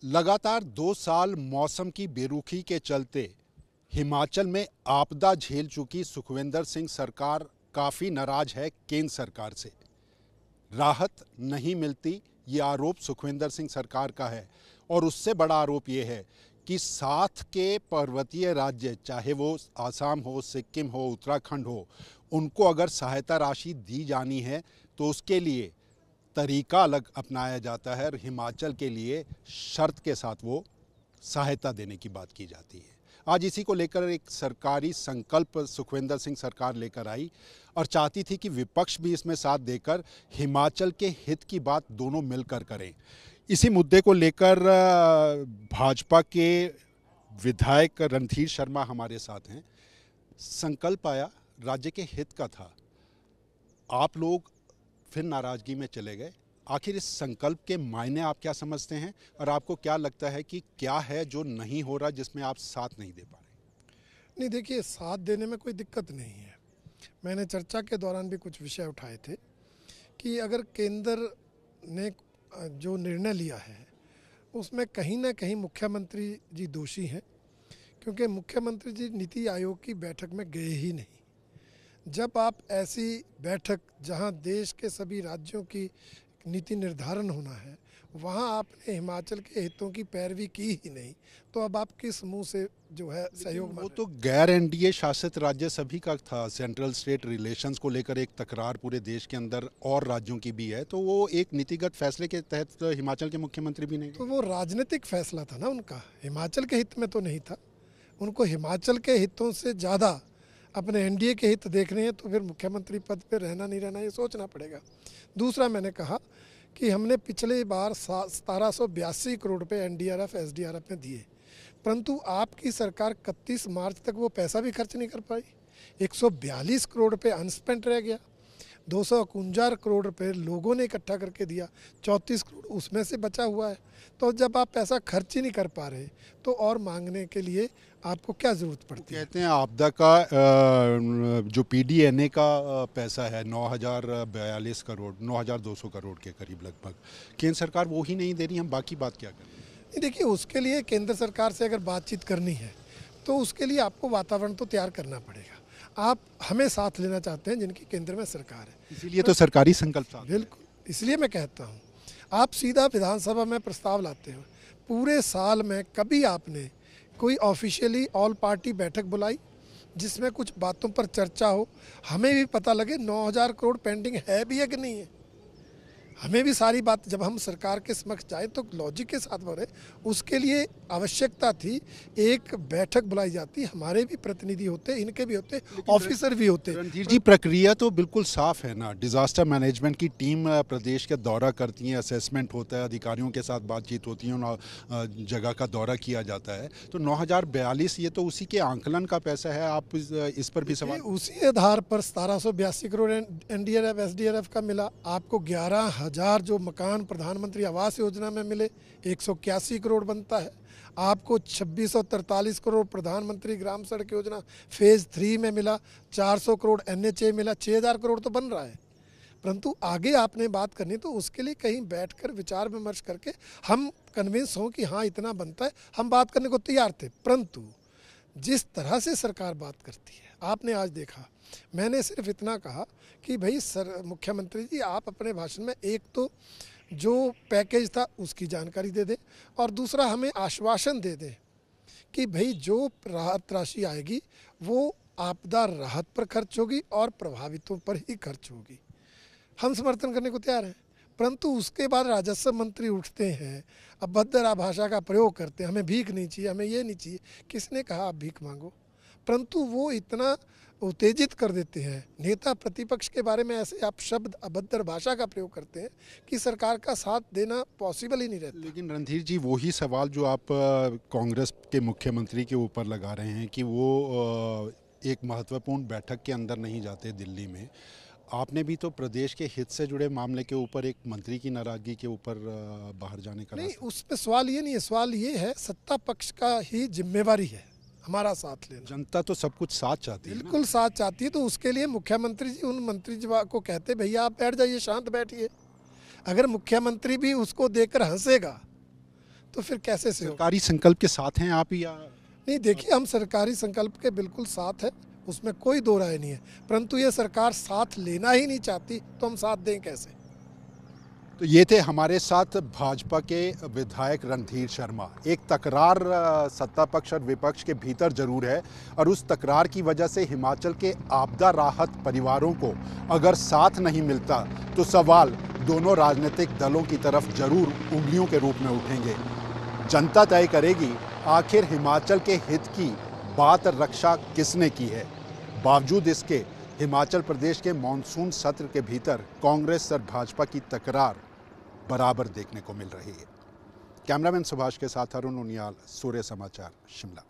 लगातार 2 साल मौसम की बेरुखी के चलते हिमाचल में आपदा झेल चुकी सुखविंदर सिंह सरकार काफ़ी नाराज है केंद्र सरकार से। राहत नहीं मिलती, ये आरोप सुखविंदर सिंह सरकार का है। और उससे बड़ा आरोप ये है कि साथ के पर्वतीय राज्य, चाहे वो आसाम हो, सिक्किम हो, उत्तराखंड हो, उनको अगर सहायता राशि दी जानी है तो उसके लिए तरीका अलग अपनाया जाता है और हिमाचल के लिए शर्त के साथ वो सहायता देने की बात की जाती है। आज इसी को लेकर एक सरकारी संकल्प सुखविंदर सिंह सरकार लेकर आई और चाहती थी कि विपक्ष भी इसमें साथ देकर हिमाचल के हित की बात दोनों मिलकर करें। इसी मुद्दे को लेकर भाजपा के विधायक रणधीर शर्मा हमारे साथ हैं। संकल्प आया, राज्य के हित का था, आप लोग फिर नाराज़गी में चले गए। आखिर इस संकल्प के मायने आप क्या समझते हैं और आपको क्या लगता है कि क्या है जो नहीं हो रहा जिसमें आप साथ नहीं दे पा रहे? नहीं, देखिए, साथ देने में कोई दिक्कत नहीं है। मैंने चर्चा के दौरान भी कुछ विषय उठाए थे कि अगर केंद्र ने जो निर्णय लिया है उसमें कहीं ना कहीं मुख्यमंत्री जी दोषी हैं, क्योंकि मुख्यमंत्री जी नीति आयोग की बैठक में गए ही नहीं। जब आप ऐसी बैठक जहां देश के सभी राज्यों की नीति निर्धारण होना है, वहां आपने हिमाचल के हितों की पैरवी की ही नहीं, तो अब आप किस मुंह से जो है सहयोग? वो तो गैर एनडीए शासित राज्य सभी का था। सेंट्रल स्टेट रिलेशंस को लेकर एक तकरार पूरे देश के अंदर और राज्यों की भी है, तो वो एक नीतिगत फैसले के तहत हिमाचल के मुख्यमंत्री भी नहीं। तो वो राजनीतिक फैसला था ना उनका, हिमाचल के हित में तो नहीं था। उनको हिमाचल के हितों से ज़्यादा अपने एनडीए के हित देखने हैं, तो फिर मुख्यमंत्री पद पर रहना नहीं रहना ये सोचना पड़ेगा। दूसरा, मैंने कहा कि हमने पिछले बार 1782 करोड़ रुपये एनडीआरएफ एसडीआरएफ में दिए, परंतु आपकी सरकार 31 मार्च तक वो पैसा भी खर्च नहीं कर पाई। 142 करोड़ रुपये अनस्पेंट रह गया। 251 करोड़ रुपये लोगों ने इकट्ठा करके दिया, 34 करोड़ उसमें से बचा हुआ है। तो जब आप पैसा खर्च ही नहीं कर पा रहे तो और मांगने के लिए आपको क्या ज़रूरत पड़ती है? कहते हैं आपदा का जो पीडीएनए का पैसा है 9042 करोड़, 9200 करोड़ के करीब लगभग, केंद्र सरकार वो ही नहीं दे रही, हम बाकी बात क्या करें? देखिए, उसके लिए केंद्र सरकार से अगर बातचीत करनी है तो उसके लिए आपको वातावरण तो तैयार करना पड़ेगा। आप हमें साथ लेना चाहते हैं जिनकी केंद्र में सरकार है, इसीलिए तो सरकारी संकल्प साथ। बिल्कुल, इसलिए मैं कहता हूँ आप सीधा विधानसभा में प्रस्ताव लाते हो। पूरे साल में कभी आपने कोई ऑफिशियली ऑल पार्टी बैठक बुलाई जिसमें कुछ बातों पर चर्चा हो, हमें भी पता लगे 9000 करोड़ पेंडिंग है भी है कि नहीं है? हमें भी सारी बात, जब हम सरकार के समक्ष जाए तो लॉजिक के साथ बढ़े। उसके लिए आवश्यकता थी एक बैठक बुलाई जाती, हमारे भी प्रतिनिधि होते, इनके भी होते, ऑफिसर भी होते। रणधीर जी, प्रक्रिया तो बिल्कुल साफ है ना। डिजास्टर मैनेजमेंट की टीम प्रदेश के दौरा करती है, असेसमेंट होता है, अधिकारियों के साथ बातचीत होती है, जगह का दौरा किया जाता है। तो 9042 ये तो उसी के आंकलन का पैसा है। आप इस पर भी सवाल? उसी आधार पर 1782 करोड़ एनडीआरएफ एसडीआरएफ का मिला। आपको 11,000 जो मकान प्रधानमंत्री आवास योजना में मिले, 181 करोड़ बनता है। आपको 2643 करोड़ प्रधानमंत्री ग्राम सड़क योजना फेज़ 3 में मिला, 400 करोड़ एनएचए मिला, 6000 करोड़ तो बन रहा है। परंतु आगे आपने बात करनी तो उसके लिए कहीं बैठकर विचार विमर्श करके हम कन्विंस हों कि हाँ इतना बनता है, हम बात करने को तैयार थे। परंतु जिस तरह से सरकार बात करती है, आपने आज देखा। मैंने सिर्फ इतना कहा कि भाई मुख्यमंत्री जी, आप अपने भाषण में एक तो जो पैकेज था उसकी जानकारी दे दें और दूसरा हमें आश्वासन दे दें कि भाई जो राहत राशि आएगी वो आपदा राहत पर खर्च होगी और प्रभावितों पर ही खर्च होगी। हम समर्थन करने को तैयार हैं। परंतु उसके बाद राजस्व मंत्री उठते हैं, अभद्र भाषा का प्रयोग करते हैं, हमें भीख नहीं चाहिए, हमें ये नहीं चाहिए। किसने कहा आप भीख मांगो? परंतु वो इतना उत्तेजित कर देते हैं, नेता प्रतिपक्ष के बारे में ऐसे आप शब्द अभद्र भाषा का प्रयोग करते हैं कि सरकार का साथ देना पॉसिबल ही नहीं रहता। लेकिन रणधीर जी, वही सवाल जो आप कांग्रेस के मुख्यमंत्री के ऊपर लगा रहे हैं कि वो एक महत्वपूर्ण बैठक के अंदर नहीं जाते दिल्ली में। आपने भी तो प्रदेश के हित से जुड़े मामले के ऊपर एक मंत्री की नाराजगी के ऊपर बाहर जाने का नहीं, उस पर सवाल ये नहीं है। सवाल ये है सत्ता पक्ष का ही जिम्मेवारी है हमारा साथ लेना। जनता तो सब कुछ साथ चाहती है, बिल्कुल साथ चाहती है। तो उसके लिए मुख्यमंत्री जी उन मंत्री जी को कहते भैया आप बैठ जाइए, शांत बैठिए। अगर मुख्यमंत्री भी उसको देखकर हंसेगा तो फिर कैसे से हो? सरकारी संकल्प के साथ हैं आप या? नहीं, देखिए, हम सरकारी संकल्प के बिल्कुल साथ है, उसमें कोई दो राय नहीं है, परंतु ये सरकार साथ लेना ही नहीं चाहती तो हम साथ दें कैसे? तो ये थे हमारे साथ भाजपा के विधायक रणधीर शर्मा। एक तकरार सत्ता पक्ष और विपक्ष के भीतर जरूर है, और उस तकरार की वजह से हिमाचल के आपदा राहत परिवारों को अगर साथ नहीं मिलता तो सवाल दोनों राजनीतिक दलों की तरफ जरूर उंगलियों के रूप में उठेंगे। जनता तय करेगी आखिर हिमाचल के हित की बात रक्षा किसने की है। बावजूद इसके हिमाचल प्रदेश के मॉनसून सत्र के भीतर कांग्रेस और भाजपा की तकरार बराबर देखने को मिल रही है। कैमरामैन सुभाष के साथ अरुण उनियाल, सूर्य समाचार, शिमला।